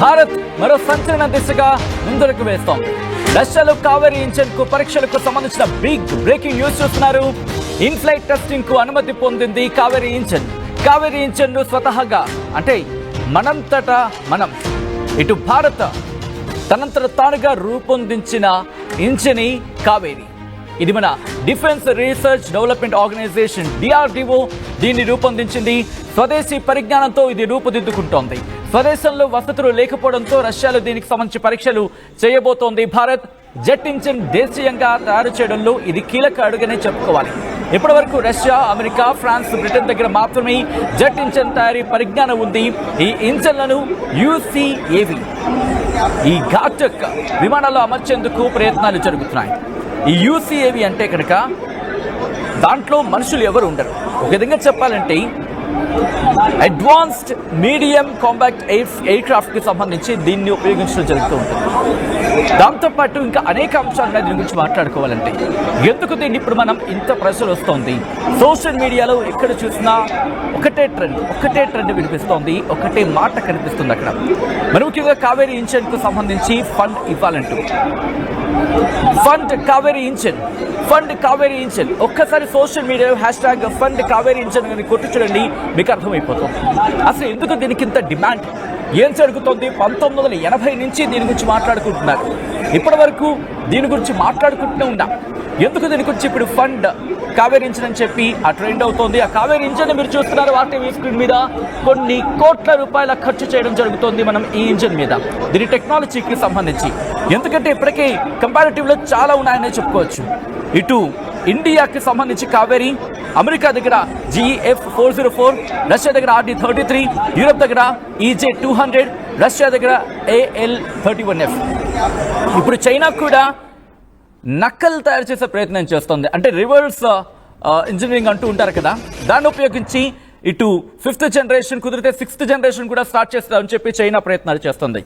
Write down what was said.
భారత్ మరో సంచలన దిశగా ముందరకు వేస్తోంది. రష్యాలో కావేరీ ఇంజన్ కు పరీక్షలకు సంబంధించిన బిగ్ బ్రేకింగ్ న్యూస్ చూస్తున్నారు. ఇన్ ఫ్లైట్ టెస్టింగ్ కు అనుమతి పొందింది కావేరీ ఇంజన్. కావేరీ ఇంజన్ ను స్వతహాగా అంటే మనంతటా మనం ఇటు భారత్ తనంతట తానుగా రూపొందించిన ఇంజన్ కావేరీ. ఇది మన defence research development organisation DRDO దీన్ని రూపొందించింది. స్వదేశీ పరిజ్ఞానంతో ఇది రూపుదిద్దుకుంటోంది. స్వదేశంలో వసతులు లేకపోవడంతో రష్యాలో దీనికి సంబంధించి పరీక్షలు చేయబోతోంది భారత్. జెట్ ఇంజిన్ దేశీయంగా తయారు చేయడంలో ఇది కీలక అడుగనే చెప్పుకోవాలి. ఇప్పటి వరకు రష్యా, అమెరికా, ఫ్రాన్స్, బ్రిటన్ దగ్గర మాత్రమే జెట్ ఇంజిన్ తయారీ పరిజ్ఞానం ఉంది. ఈ ఇంజన్లను UCAV ఈ ఘాటక్ విమానాల్లో అమర్చేందుకు ప్రయత్నాలు జరుగుతున్నాయి. ఈ UCAV అంటే కనుక దాంట్లో మనుషులు ఎవరు ఉండరు. ఒక విధంగా చెప్పాలంటే అడ్వాన్స్డ్ మీడియం కాంబాక్ట్ ఎయిర్క్రాఫ్ట్ కి సంబంధించి దీన్ని ఉపయోగించడం జరుగుతూ ఉంటుంది. దాంతోపాటు ఇంకా అనేక అంశాలు దీని గురించి మాట్లాడుకోవాలంటే ఎందుకు దీన్ని ఇప్పుడు మనం ఇంత ప్రెషర్ వస్తుంది. సోషల్ మీడియాలో ఎక్కడ చూసినా ఒకటే ట్రెండ్ వినిపిస్తోంది, ఒకటే మాట కనిపిస్తుంది. అక్కడ మరి ముఖ్యంగా కావేరీ ఇంజన్ కు సంబంధించి ఫండ్ ఇవ్వాలంటూ ఫండ్ కావేరీ ఇంజన్ ఒక్కసారి సోషల్ మీడియాలో హ్యాష్ట్యాగ్ ఫండ్ కావేరీ ఇంజన్ అని కొట్టి చూడండి, మీకు అర్థమైపోతుంది అసలు ఎందుకు దీనికి ఇంత డిమాండ్, ఏం జరుగుతుంది. 1980 నుంచి దీని గురించి మాట్లాడుకుంటున్నారు. ఇప్పటి వరకు దీని గురించి మాట్లాడుకుంటూనే ఉన్నాం. ఎందుకు దీని గురించి ఇప్పుడు ఫండ్ కావేరీ ఇంజన్ అని చెప్పి ఆ ట్రెండ్ అవుతోంది. ఆ కావేరీ ఇంజన్ మీరు చూస్తున్నారు RTV స్క్రీన్ మీద. కొన్ని కోట్ల రూపాయల ఖర్చు చేయడం జరుగుతోంది మనం ఈ ఇంజన్ మీద, దీని టెక్నాలజీకి సంబంధించి. ఎందుకంటే ఇప్పటికే కంపారిటివ్లో చాలా ఉన్నాయనే చెప్పుకోవచ్చు. ఇటు ఇండియాకి సంబంధించి కావేరీ, అమెరికా దగ్గర GEF 404, రష్యా దగ్గర RD-33, యూరప్ దగ్గర EJ-200, రష్యా దగ్గర AL-31F. ఇప్పుడు చైనా కూడా నక్కల్ తయారు చేసే ప్రయత్నం చేస్తుంది. అంటే రివర్స్ ఇంజనీరింగ్ అంటూ ఉంటారు కదా, దాన్ని ఉపయోగించి ఇటు 5th జనరేషన్ కుదిరితే 6th జనరేషన్ కూడా స్టార్ట్ చేస్తామని చెప్పి చైనా ప్రయత్నాలు చేస్తుంది.